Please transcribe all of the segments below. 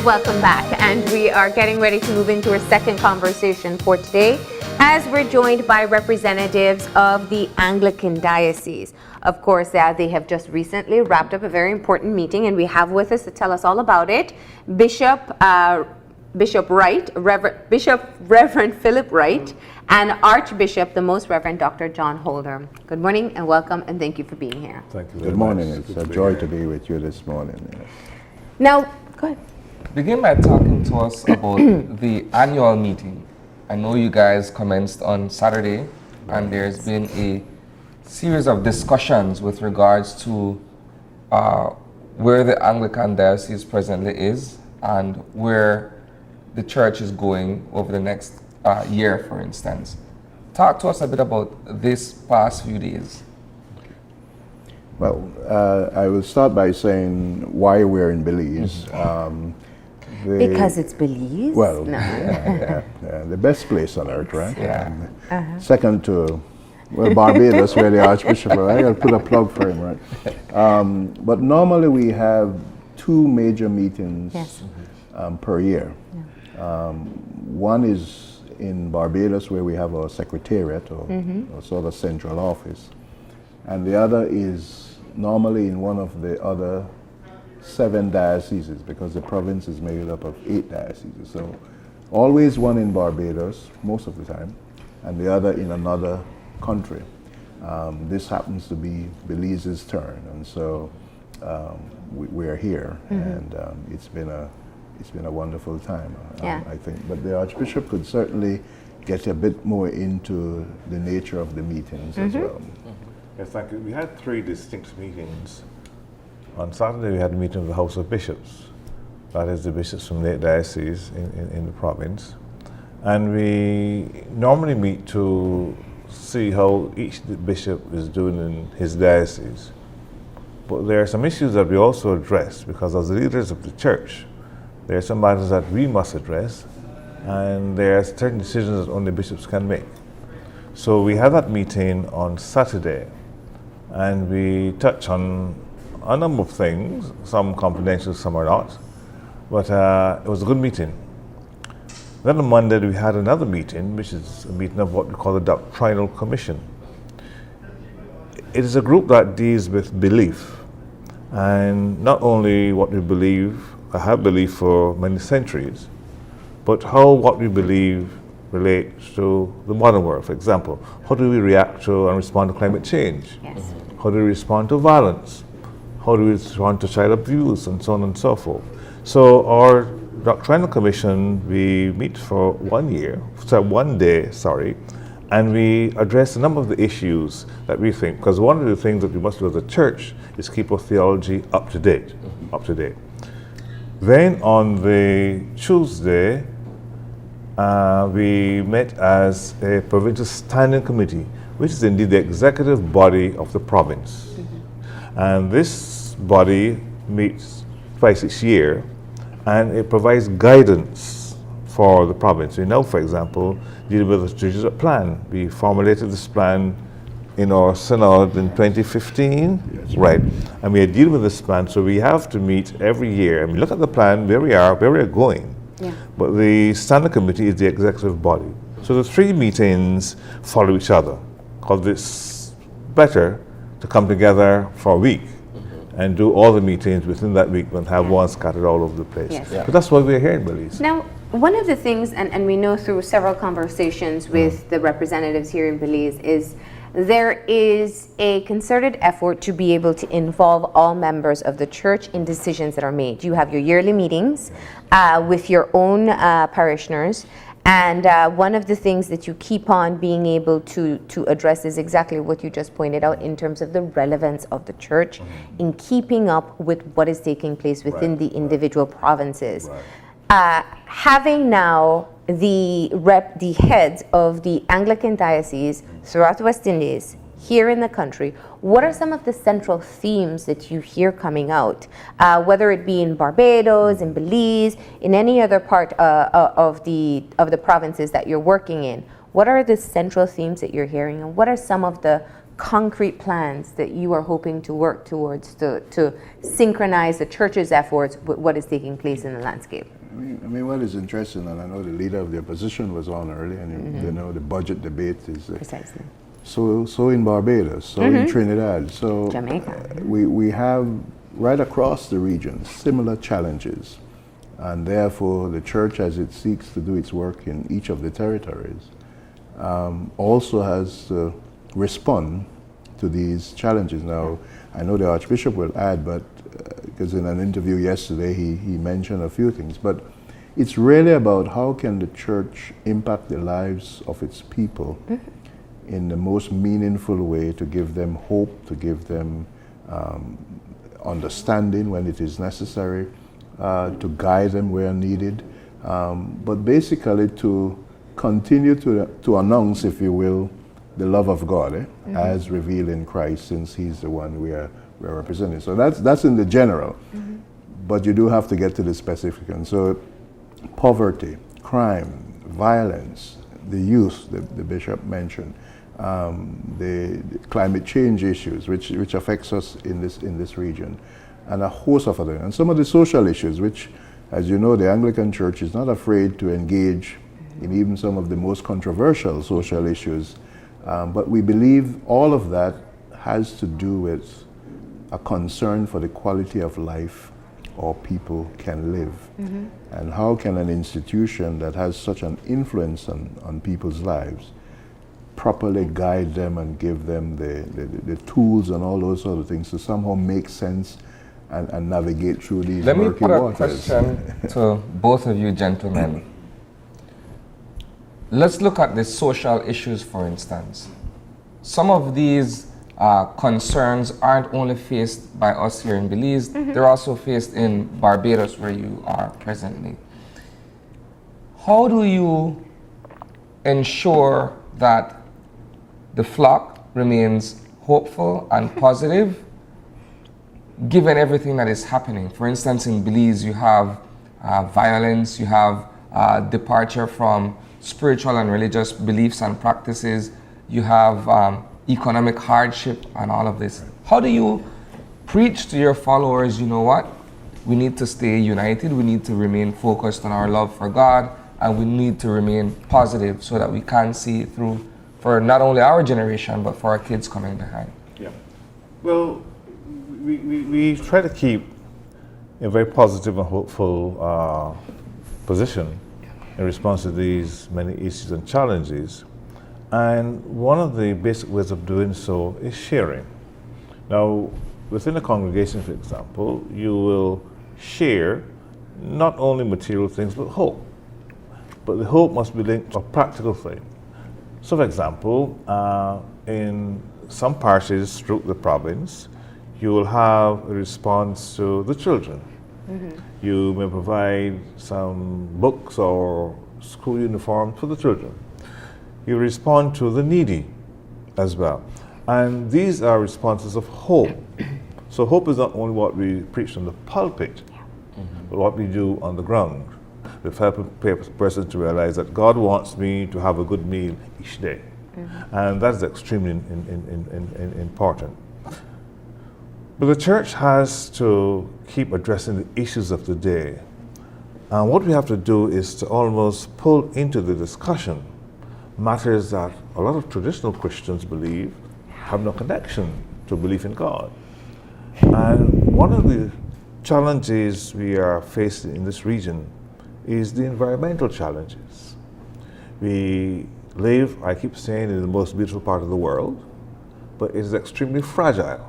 And welcome back. And we are getting ready to move into our second conversation for today, as we're joined by representatives of the Anglican Diocese. Of course, they have just recently wrapped up a very important meeting, and we have with us to tell us all about it Bishop Wright, Reverend Phillip Wright, and Archbishop, the Most Reverend Dr. John Holder. Good morning and welcome, and thank you for being here. Thank you. Good morning. It's a joy to be with you this morning. Yes. Now, go ahead. Begin by talking to us about the annual meeting. I know you guys commenced on Saturday, and there's been a series of discussions with regards to where the Anglican Diocese presently is and where the church is going over the next year, for instance. Talk to us a bit about this past few days. Well, I will start by saying why we're in Belize. Because it's Belize? Well, no. yeah, the best place on earth, right? Yeah. Second to, Barbados, where the Archbishop, I got to put a plug for him, right? But normally we have two major meetings per year. Yeah. One is in Barbados, where we have our secretariat, or sort of central office. And the other is normally in one of the other 7 dioceses, because the province is made up of 8 dioceses. So always one in Barbados, most of the time, and the other in another country. This happens to be Belize's turn, and so we are here, and it's been a wonderful time, I think. But the Archbishop could certainly get a bit more into the nature of the meetings as well. Yes, thank you. We had 3 distinct meetings. On Saturday, we had a meeting of the House of Bishops. That is the bishops from the 8 dioceses in the province. And we normally meet to see how each bishop is doing in his diocese. But there are some issues that we also address, because as leaders of the church, there are some matters that we must address, and there are certain decisions that only bishops can make. So we had that meeting on Saturday, and we touched on a number of things, some confidential, some are not, but it was a good meeting. Then on Monday we had another meeting, which is a meeting of what we call the Doctrinal Commission. It is a group that deals with belief, and not only what we believe, or have believed for many centuries, but how what we believe relates to the modern world. For example, how do we react to and respond to climate change? Yes. How do we respond to violence? How do we respond to child abuse, and so on and so forth? So our Doctrinal Commission, we meet for 1 day, and we address a number of the issues that we think, because one of the things that we must do as a church is keep our theology up to date. Then on the Tuesday, we met as a provincial standing committee, which is indeed the executive body of the province. And this body meets twice each year, and it provides guidance for the province. We now, for example, deal with the strategic plan. We formulated this plan in our synod in 2015, right? And we are dealing with this plan, so we have to meet every year. And we look at the plan, where we are going. Yeah. But the standing committee is the executive body. So the 3 meetings follow each other, because it's better to come together for a week and do all the meetings within that week than have one scattered all over the place. Yes. But that's why we're here in Belize. Now, one of the things, and we know through several conversations with the representatives here in Belize, is there is a concerted effort to be able to involve all members of the church in decisions that are made. You have your yearly meetings with your own parishioners, and one of the things that you keep on being able to address is exactly what you just pointed out in terms of the relevance of the church in keeping up with what is taking place within the individual provinces. Having now the heads of the Anglican Diocese throughout the West Indies, here in the country, what are some of the central themes that you hear coming out, whether it be in Barbados, in Belize, in any other part of the provinces that you're working in? What are the central themes that you're hearing, and what are some of the concrete plans that you are hoping to work towards to synchronize the church's efforts with what is taking place in the landscape? I mean, what is interesting, and I know the leader of the opposition was on earlier, and you know the budget debate is Precisely. so in Barbados, so in Trinidad, so Jamaica. We have right across the region similar challenges, and therefore the church, as it seeks to do its work in each of the territories, also has to respond to these challenges. Now, I know the Archbishop will add, but because in an interview yesterday he mentioned a few things, but it's really about how can the church impact the lives of its people in the most meaningful way, to give them hope, to give them understanding when it is necessary, to guide them where needed, but basically to continue to announce, if you will, the love of God as revealed in Christ, since He's the one we are representing. So that's in the general, but you do have to get to the specific. And so poverty, crime, violence, the youth, the bishop mentioned, the climate change issues, which affects us in this region, and a host of other, and some of the social issues, which, as you know, the Anglican Church is not afraid to engage in even some of the most controversial social issues. But we believe all of that has to do with a concern for the quality of life our people can live. And how can an institution that has such an influence on people's lives properly guide them and give them the tools and all those sort of things to somehow make sense and navigate through these Let me murky put a waters. question to both of you gentlemen. Let's look at the social issues, for instance. Some of these concerns aren't only faced by us here in Belize, they're also faced in Barbados, where you are presently. How do you ensure that the flock remains hopeful and positive, given everything that is happening? For instance, in Belize, you have violence, you have departure from spiritual and religious beliefs and practices, you have economic hardship and all of this. How do you preach to your followers, you know what, we need to stay united, we need to remain focused on our love for God, and we need to remain positive so that we can see it through for not only our generation, but for our kids coming behind? Yeah. Well, we try to keep a very positive and hopeful position in response to these many issues and challenges. And one of the basic ways of doing so is sharing. Now, within a congregation, for example, you will share not only material things, but hope. But the hope must be linked to a practical thing. So, for example, in some parishes throughout the province, you will have a response to the children. You may provide some books or school uniforms for the children. You respond to the needy as well. And these are responses of hope. So hope is not only what we preach from the pulpit, but what we do on the ground. We help a person to realize that God wants me to have a good meal each day. And that's extremely important. But the church has to keep addressing the issues of the day. And what we have to do is to almost pull into the discussion matters that a lot of traditional Christians believe have no connection to belief in God. And one of the challenges we are facing in this region is the environmental challenges. We live, I keep saying, in the most beautiful part of the world, but it is extremely fragile.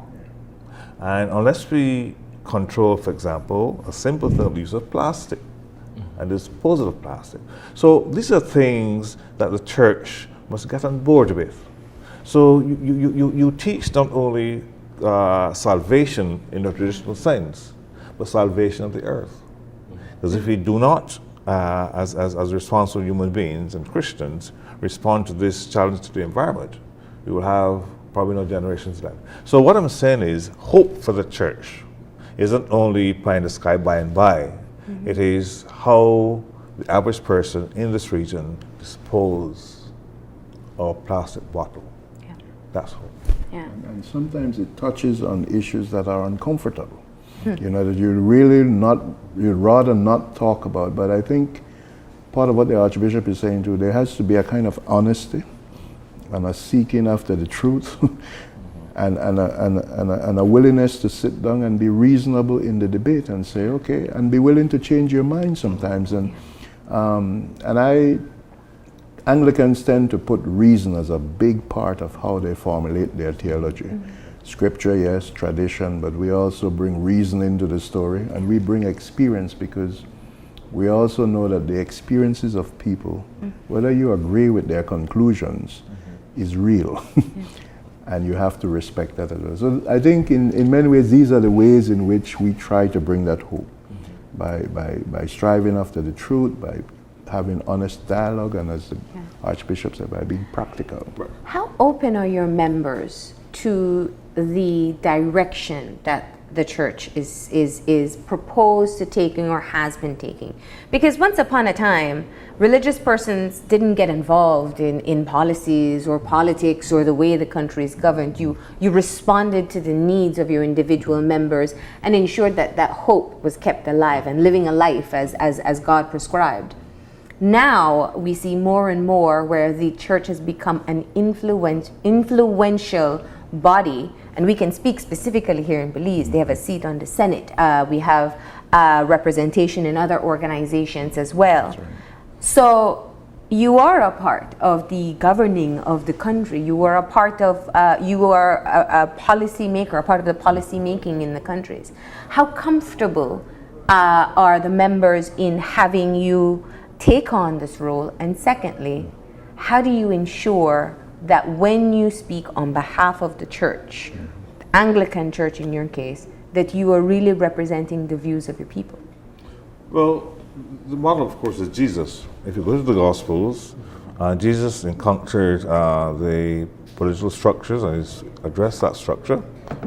And unless we control, for example, a simple thing, the use of plastic and disposal of plastic. So these are things that the church must get on board with. So you teach not only salvation in the traditional sense, but salvation of the earth. Because if we do not, as responsible human beings and Christians, respond to this challenge to the environment, we will have probably no generations left. So what I'm saying is, hope for the church isn't only pie in the sky by and by. It is how the average person in this region dispose of a plastic bottle. That's hope. Yeah. And sometimes it touches on issues that are uncomfortable. You know, that you'd rather not talk about. But I think part of what the Archbishop is saying too, there has to be a kind of honesty and a seeking after the truth and a willingness to sit down and be reasonable in the debate and say, okay, and be willing to change your mind sometimes. Anglicans tend to put reason as a big part of how they formulate their theology. Scripture, yes, tradition, but we also bring reason into the story, and we bring experience, because we also know that the experiences of people, whether you agree with their conclusions, is real. And you have to respect that as well. So I think in many ways, these are the ways in which we try to bring that hope. By striving after the truth, by having honest dialogue, and as the Archbishop said, by being practical. How open are your members to the direction that the church is proposed to taking or has been taking? Because once upon a time, religious persons didn't get involved in policies or politics or the way the country is governed. You responded to the needs of your individual members and ensured that hope was kept alive and living a life as God prescribed. Now we see more and more where the church has become an influential body, and we can speak specifically here in Belize. They have a seat on the Senate. We have representation in other organizations as well. Right. So you are a part of the governing of the country. You are a part of, you are a policy maker, a part of the policy making in the countries. How comfortable are the members in having you take on this role? And secondly, how do you ensure that when you speak on behalf of the church, the Anglican church in your case, that you are really representing the views of your people? Well, the model, of course, is Jesus. If you go to the Gospels, Jesus encountered the political structures and he's addressed that structure,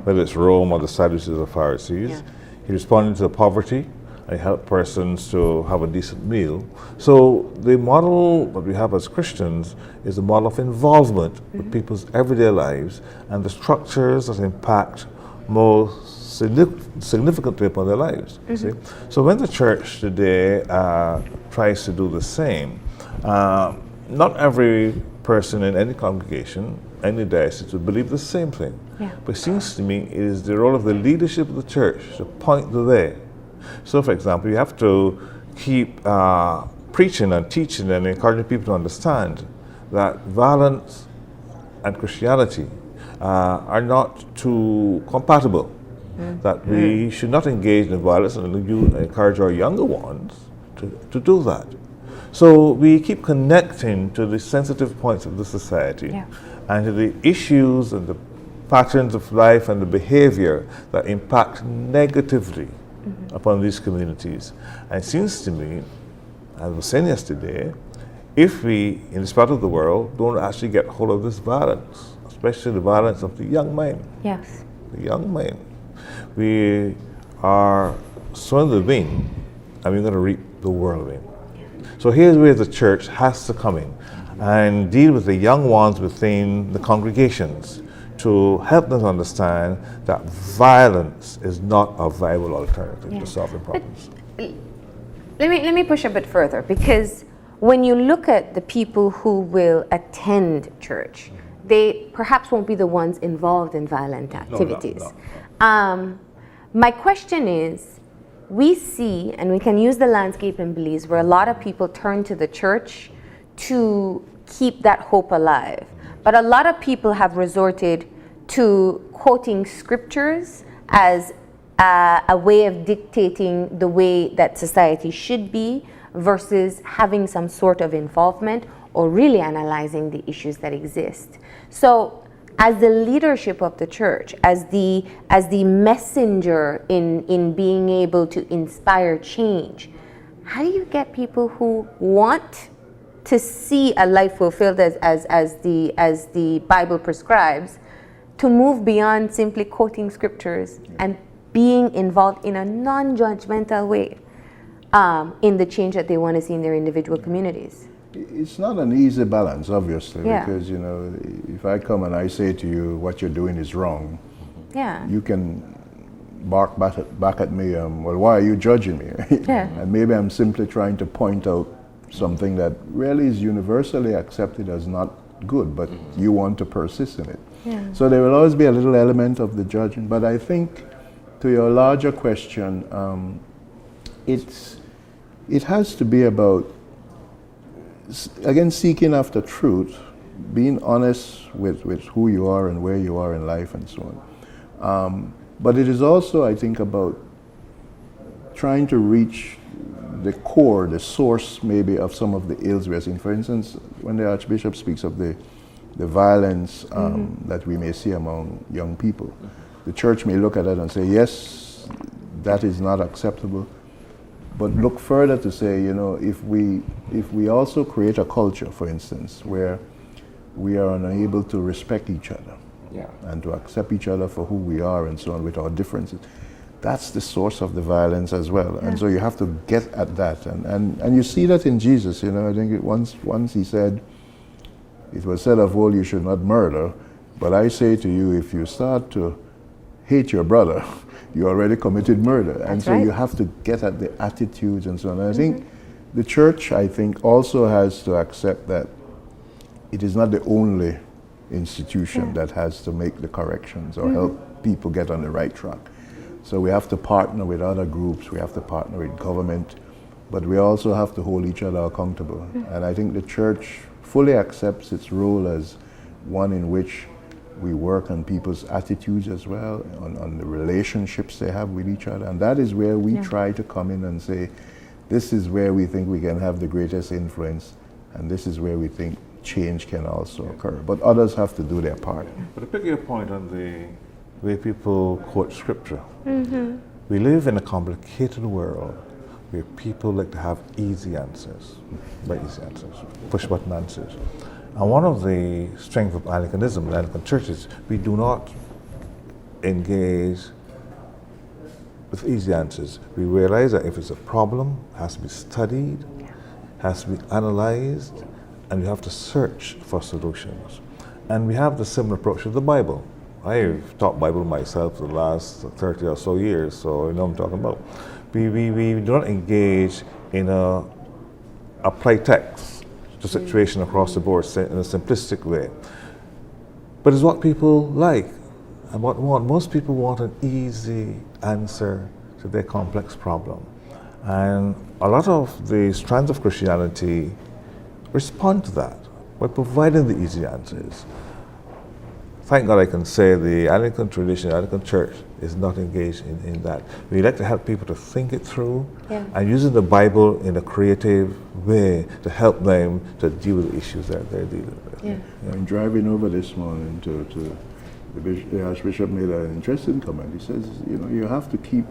whether it's Rome or the Sadducees or Pharisees. Yeah. He responded to the poverty. I help persons to have a decent meal. So the model that we have as Christians is a model of involvement with people's everyday lives and the structures that impact most significantly upon their lives. See? So when the church today tries to do the same, not every person in any congregation, any diocese would believe the same thing. Yeah. But it seems to me it is the role of the leadership of the church to point the way. So, for example, you have to keep preaching and teaching and encouraging people to understand that violence and Christianity are not too compatible. That we should not engage in violence, and you encourage our younger ones to do that. So we keep connecting to the sensitive points of the society and to the issues and the patterns of life and the behavior that impact negatively upon these communities. And it seems to me, as I was saying yesterday, if we, in this part of the world, don't actually get hold of this violence, especially the violence of the young men. Yes. The young men. We are sowing the wind, and we're going to reap the whirlwind. So here's where the church has to come in and deal with the young ones within the congregations to help them understand that violence is not a viable alternative to solving problems. Let me push a bit further, because when you look at the people who will attend church, they perhaps won't be the ones involved in violent activities. No. My question is, we see, and we can use the landscape in Belize, where a lot of people turn to the church to keep that hope alive. But a lot of people have resorted to quoting scriptures as a way of dictating the way that society should be versus having some sort of involvement or really analyzing the issues that exist. So as the leadership of the church, as the messenger in being able to inspire change, how do you get people who want to see a life fulfilled as the Bible prescribes, to move beyond simply quoting scriptures and being involved in a non-judgmental way in the change that they want to see in their individual communities? it's not an easy balance, obviously, Yeah. because, you know, if I come and I say to you what you're doing is wrong, Yeah. you can bark back at me, well, why are you judging me? Yeah. And maybe I'm simply trying to point out something that really is universally accepted as not good, but you want to persist in it. Yeah. So there will always be a little element of the judging, but I think to your larger question, it has to be about, again, seeking after truth, being honest with who you are and where you are in life and so on. But it is also, I think, about trying to reach the core, the source maybe of some of the ills we are seeing. For instance, when the Archbishop speaks of the violence that we may see among young people, the church may look at that and say, yes, that is not acceptable. But look further to say, you know, if we also create a culture, for instance, where we are unable to respect each other and to accept each other for who we are and so on with our differences, that's the source of the violence as well. And so you have to get at that. And you see that in Jesus, you know. I think once he said, it was said of old, you should not murder. But I say to you, if you start to hate your brother, you already committed murder. And so you have to get at the attitudes and so on. And I think the church, I think, also has to accept that it is not the only institution that has to make the corrections or help people get on the right track. So we have to partner with other groups, we have to partner with government, but we also have to hold each other accountable. And I think the church fully accepts its role as one in which we work on people's attitudes as well, on the relationships they have with each other. And that is where we try to come in and say, this is where we think we can have the greatest influence, and this is where we think change can also occur. But others have to do their part. But to pick your point on the way people quote scripture, we live in a complicated world where people like to have easy answers, very easy answers, push button answers. And one of the strengths of Anglicanism, the Anglican churches, we do not engage with easy answers. We realize that if it's a problem, it has to be studied, has to be analyzed, and we have to search for solutions. And we have the similar approach to the Bible. I've taught Bible myself for the last 30 or so years, so I know what I'm talking about. We do not engage in a play text to situation across the board in a simplistic way. But it's what people like and what want. Most people want an easy answer to their complex problem. And a lot of the strands of Christianity respond to that by providing the easy answers. Thank God I can say the Anglican tradition, the Anglican church is not engaged in that. We like to help people to think it through and using the Bible in a creative way to help them to deal with the issues that they're dealing with. I'm driving over this morning to the Archbishop made an interesting comment. He says, you know, you have to keep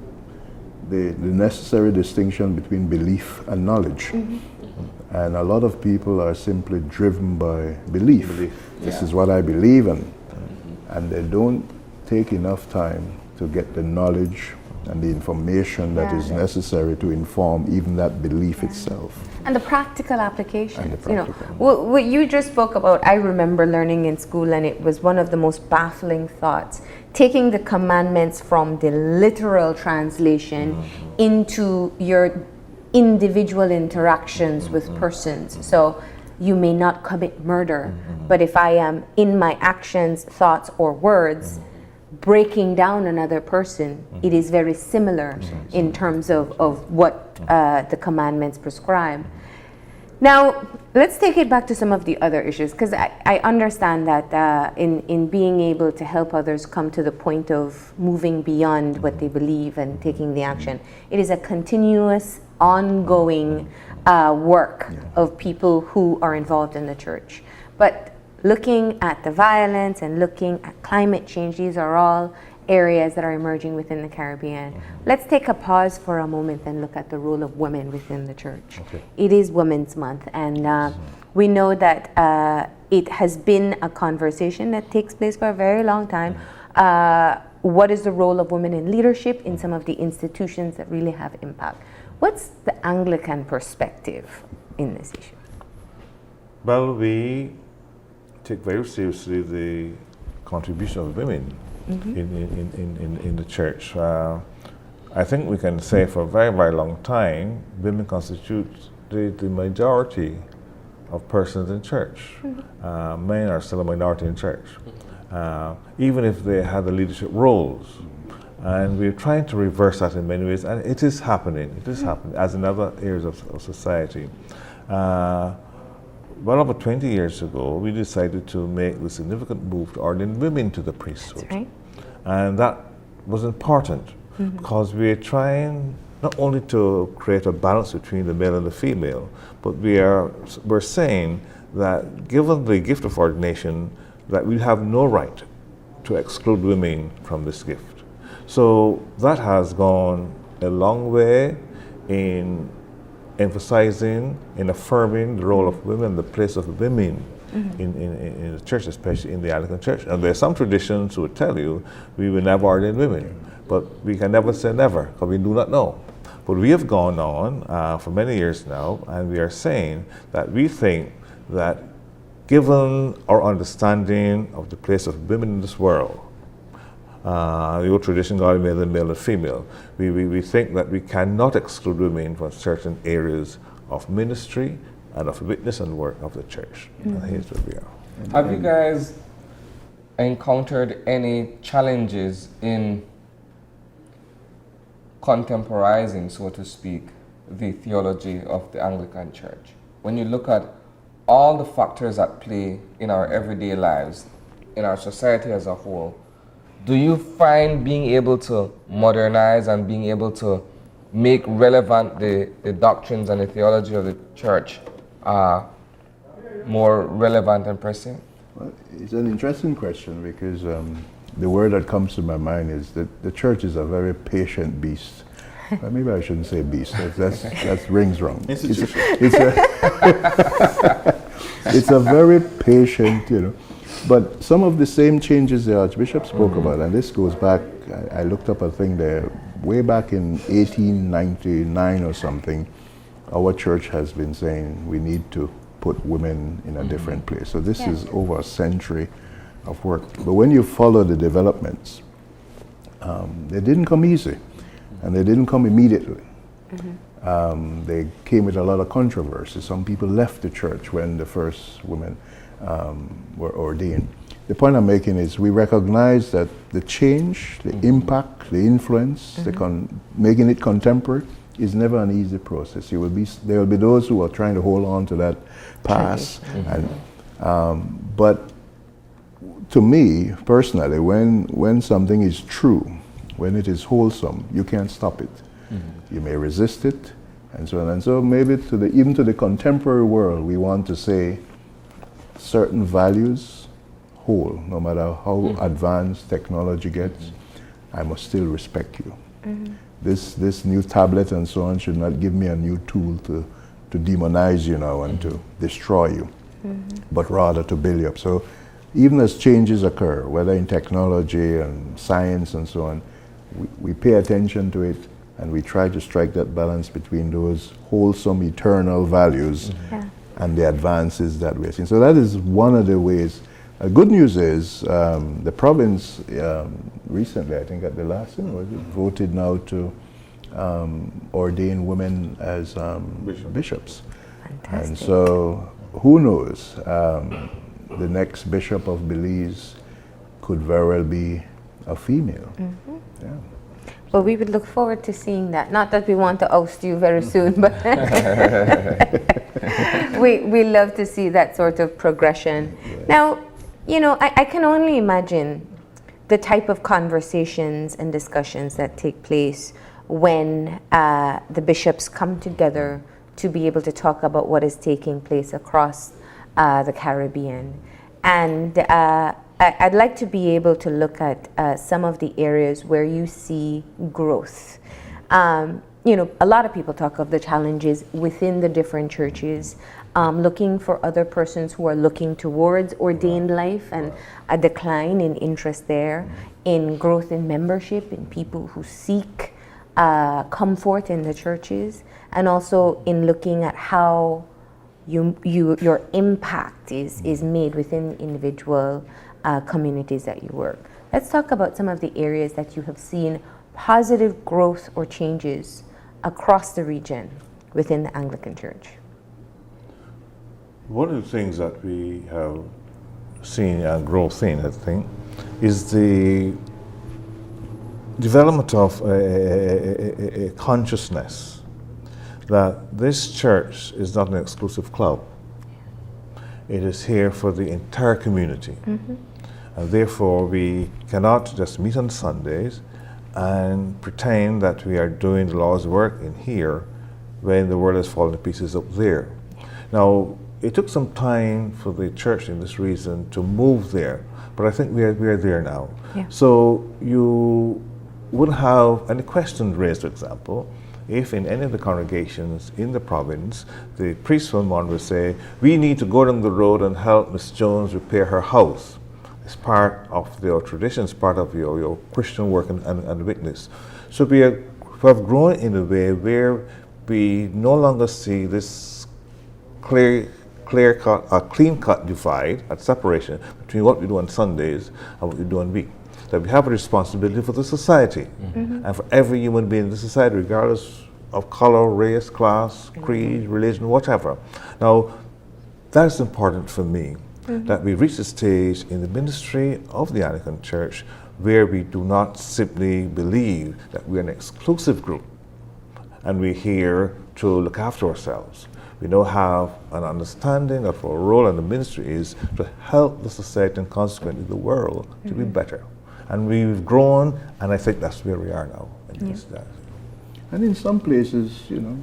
the necessary distinction between belief and knowledge. And a lot of people are simply driven by belief. This is what I believe in. And they don't take enough time to get the knowledge and the information that is necessary to inform even that belief itself. And the practical applications. You know, what you just spoke about, I remember learning in school, and it was one of the most baffling thoughts. Taking the commandments from the literal translation into your individual interactions with persons. So you may not commit murder, but if I am in my actions, thoughts, or words breaking down another person, it is very similar in terms of what the commandments prescribe. Now, let's take it back to some of the other issues, because I understand that in being able to help others come to the point of moving beyond what they believe and taking the action, it is a continuous, ongoing work of people who are involved in the church. But looking at the violence and looking at climate change, these are all areas that are emerging within the Caribbean. Let's take a pause for a moment and look at the role of women within the church. It is Women's Month, and we know that it has been a conversation that takes place for a very long time. What is the role of women in leadership in some of the institutions that really have impact? What's the Anglican perspective in this issue? Well, we take very seriously the contribution of women in the church. I think we can say for a very, very long time, women constitute the majority of persons in church. Men are still a minority in church, even if they have the leadership roles. And we're trying to reverse that in many ways, and it is happening. It is happening, as in other areas of society. Well over 20 years ago, we decided to make the significant move to ordain women to the priesthood. That's right. And that was important because we're trying not only to create a balance between the male and the female, but we're saying that given the gift of ordination, that we have no right to exclude women from this gift. So that has gone a long way in emphasizing, in affirming the role of women, the place of women in the church, especially in the Anglican church. And there are some traditions who would tell you we will never ordain women, but we can never say never because we do not know. But we have gone on for many years now, and we are saying that we think that given our understanding of the place of women in this world, the old tradition, God made them male and female, we think that we cannot exclude women from certain areas of ministry and of witness and work of the church. And here's where we are. Have you guys encountered any challenges in contemporizing, so to speak, the theology of the Anglican Church? When you look at all the factors at play in our everyday lives, in our society as a whole, do you find being able to modernize and being able to make relevant the doctrines and the theology of the church more relevant and pressing? Well, it's an interesting question because the word that comes to my mind is that the church is a very patient beast. Well, maybe I shouldn't say beast. That rings wrong. It's a very patient, But some of the same changes the Archbishop spoke about, and this goes back, I looked up a thing there, way back in 1899 or something, our church has been saying we need to put women in a different place. So this is over a century of work. But when you follow the developments, they didn't come easy, and they didn't come immediately. They came with a lot of controversy. Some people left the church when the first women were ordained. The point I'm making is we recognize that the change, the impact, the influence, making it contemporary is never an easy process. There will be those who are trying to hold on to that past. But to me, personally, when something is true, when it is wholesome, you can't stop it. You may resist it, and so on. And so maybe even to the contemporary world, we want to say certain values hold, no matter how advanced technology gets, I must still respect you. This new tablet and so on should not give me a new tool to demonize you now and to destroy you, but rather to build you up. So even as changes occur, whether in technology and science and so on, we pay attention to it and we try to strike that balance between those wholesome eternal values and the advances that we're seeing. So that is one of the ways. Good news is the province recently, I think at the last voted now to ordain women as bishops. Fantastic. And so who knows, the next bishop of Belize could very well be a female. Yeah. Well, we would look forward to seeing that. Not that we want to oust you very soon, but we love to see that sort of progression. Now, I can only imagine the type of conversations and discussions that take place when the bishops come together to be able to talk about what is taking place across the Caribbean. And I'd like to be able to look at some of the areas where you see growth. A lot of people talk of the challenges within the different churches, looking for other persons who are looking towards ordained life and a decline in interest there, in growth in membership, in people who seek comfort in the churches, and also in looking at how your impact is made within individual communities that you work. Let's talk about some of the areas that you have seen positive growth or changes across the region within the Anglican Church. One of the things that we have seen and growth in, I think, is the development of a consciousness that this church is not an exclusive club. It is here for the entire community. And therefore, we cannot just meet on Sundays and pretend that we are doing the Lord's work in here when the world is falling to pieces up there. Now, it took some time for the church in this region to move there, but I think we are there now. Yeah. So you wouldn't have any questions raised, for example, if in any of the congregations in the province, the priest from one would say, we need to go down the road and help Miss Jones repair her house. It's part of your traditions, part of your Christian work and witness. So we have grown in a way where we no longer see this clean-cut divide and separation between what we do on Sundays and what we do on week. That we have a responsibility for the society and for every human being in the society, regardless of color, race, class, creed, religion, whatever. Now, that's important for me, that we reach a stage in the ministry of the Anglican Church where we do not simply believe that we're an exclusive group and we're here to look after ourselves. We now have an understanding of our role in the ministry is to help the society and consequently the world to be better. And we've grown, and I think that's where we are now. And in some places, you know,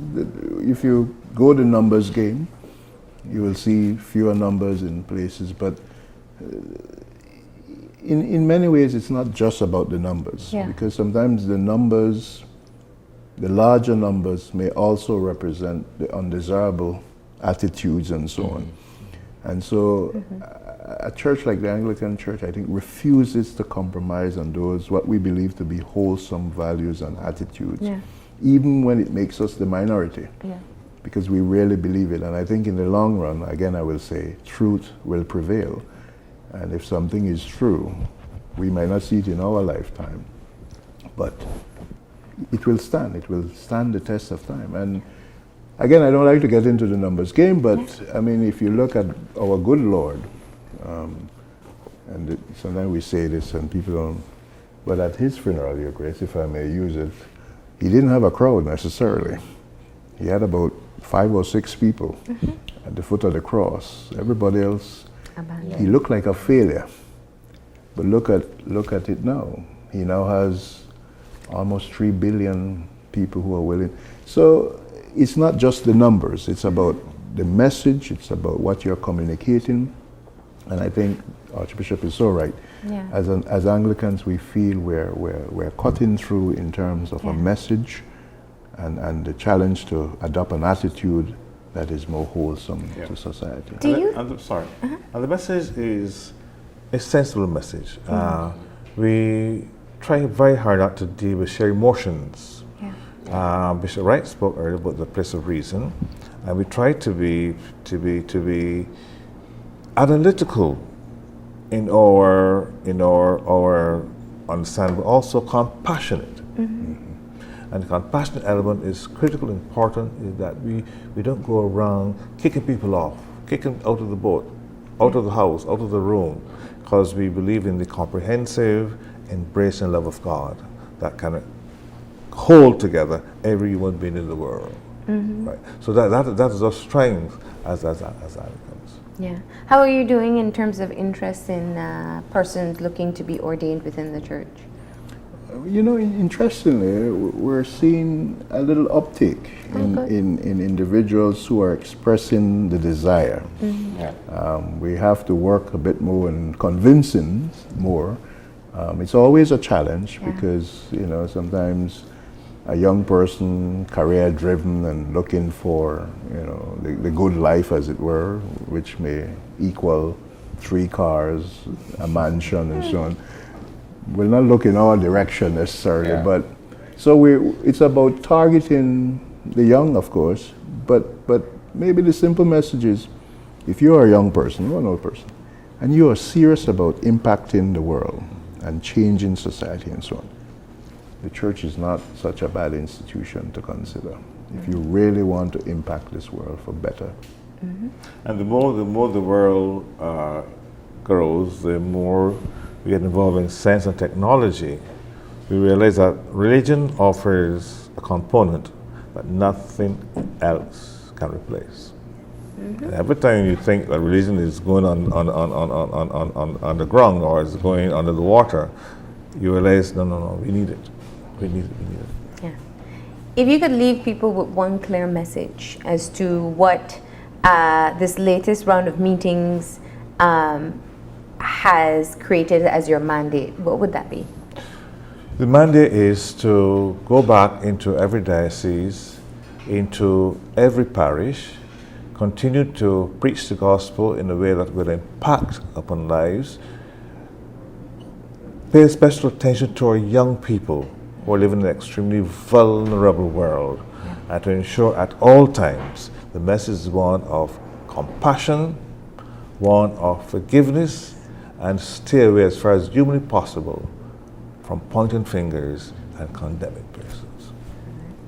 if you go the numbers game, you will see fewer numbers in places, but in many ways it's not just about the numbers, because sometimes the numbers, the larger numbers may also represent the undesirable attitudes and so on. And so a church like the Anglican Church, I think, refuses to compromise on those, what we believe to be wholesome values and attitudes, even when it makes us the minority, because we really believe it. And I think in the long run, again, I will say, truth will prevail. And if something is true, we might not see it in our lifetime, but it will stand the test of time. And again, I don't like to get into the numbers game, but I mean, if you look at our good Lord, sometimes we say this and people don't, but at his funeral, Your Grace, if I may use it, he didn't have a crowd necessarily. He had about 5 or 6 people at the foot of the cross. Everybody else, he looked like a failure. But look at it now. He now has almost 3 billion people who are willing. So it's not just the numbers, it's about the message, it's about what you're communicating. And I think Archbishop is so right. As Anglicans, we feel we're cutting through in terms of a message and the challenge to adopt an attitude that is more wholesome to society. And the message is a sensible message. We try very hard not to deal with shared emotions. Bishop Wright spoke earlier about the place of reason, and we try to be analytical in our understanding, but also compassionate. And the compassionate element is critical, important, is that we don't go around kicking people off, kicking out of the boat, out of the house, out of the room, because we believe in the comprehensive embrace and love of God that can hold together every human being in the world. Right. So that is our strength as Anglicans. Yeah. How are you doing in terms of interest in persons looking to be ordained within the church? You know, interestingly, we're seeing a little uptick in individuals who are expressing the desire. We have to work a bit more in convincing more. It's always a challenge because, you know, sometimes a young person, career-driven and looking for, you know, the good life, as it were, which may equal 3 cars, a mansion, and so on, will not look in our direction necessarily. But so it's about targeting the young, of course, but maybe the simple message is, if you are a young person or an old person, and you are serious about impacting the world and changing society and so on, the church is not such a bad institution to consider. If you really want to impact this world for better. And the more the world grows, the more we get involved in science and technology, we realize that religion offers a component that nothing else can replace. And every time you think that religion is going on the ground or is going under the water, you realize, no, we need it. We need it. Yeah. If you could leave people with one clear message as to what this latest round of meetings has created as your mandate, what would that be? The mandate is to go back into every diocese, into every parish, continue to preach the gospel in a way that will impact upon lives, pay special attention to our young people who are living in an extremely vulnerable world, and to ensure at all times the message is one of compassion, one of forgiveness, and stay away as far as humanly possible from pointing fingers and condemning persons.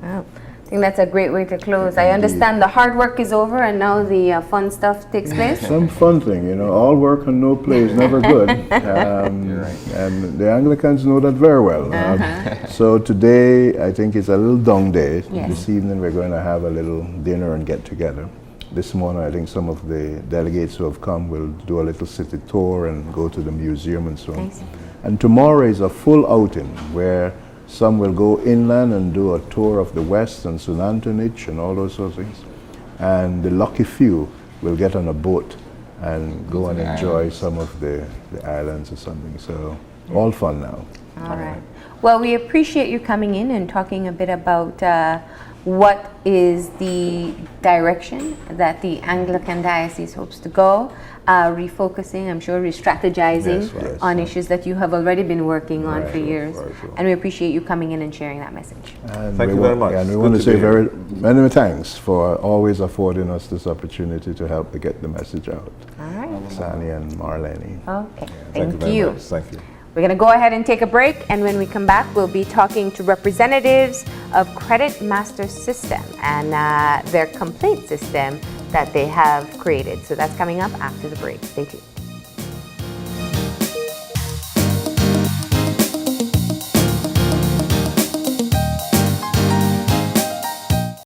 Wow. I think that's a great way to close. I understand the hard work is over and now the fun stuff takes place. Some fun thing, all work and no play is never good. You're right. And the Anglicans know that very well. So today, I think it's a little dung day. Yes. This evening, we're going to have a little dinner and get together. This morning, I think some of the delegates who have come will do a little city tour and go to the museum and so on. Nice. And tomorrow is a full outing where some will go inland and do a tour of the West and St. Antonich and all those sorts of things. And the lucky few will get on a boat and go and enjoy some of the islands or something. So all fun now. All right. Well, we appreciate you coming in and talking a bit about what is the direction that the Anglican Diocese hopes to go, refocusing, I'm sure, re-strategizing Yes, on issues that you have already been working on for years. Right, sure. And we appreciate you coming in and sharing that message. And Thank we you very want- much. yeah, and we It's want good to to say be here. many thanks for always affording us this opportunity to help to get the message out. All right. Sani and Marlene. Okay. Thank you very much. Thank you. We're going to go ahead and take a break, and when we come back, we'll be talking to representatives of Credit Master System and their complaint system that they have created. So that's coming up after the break. Stay tuned.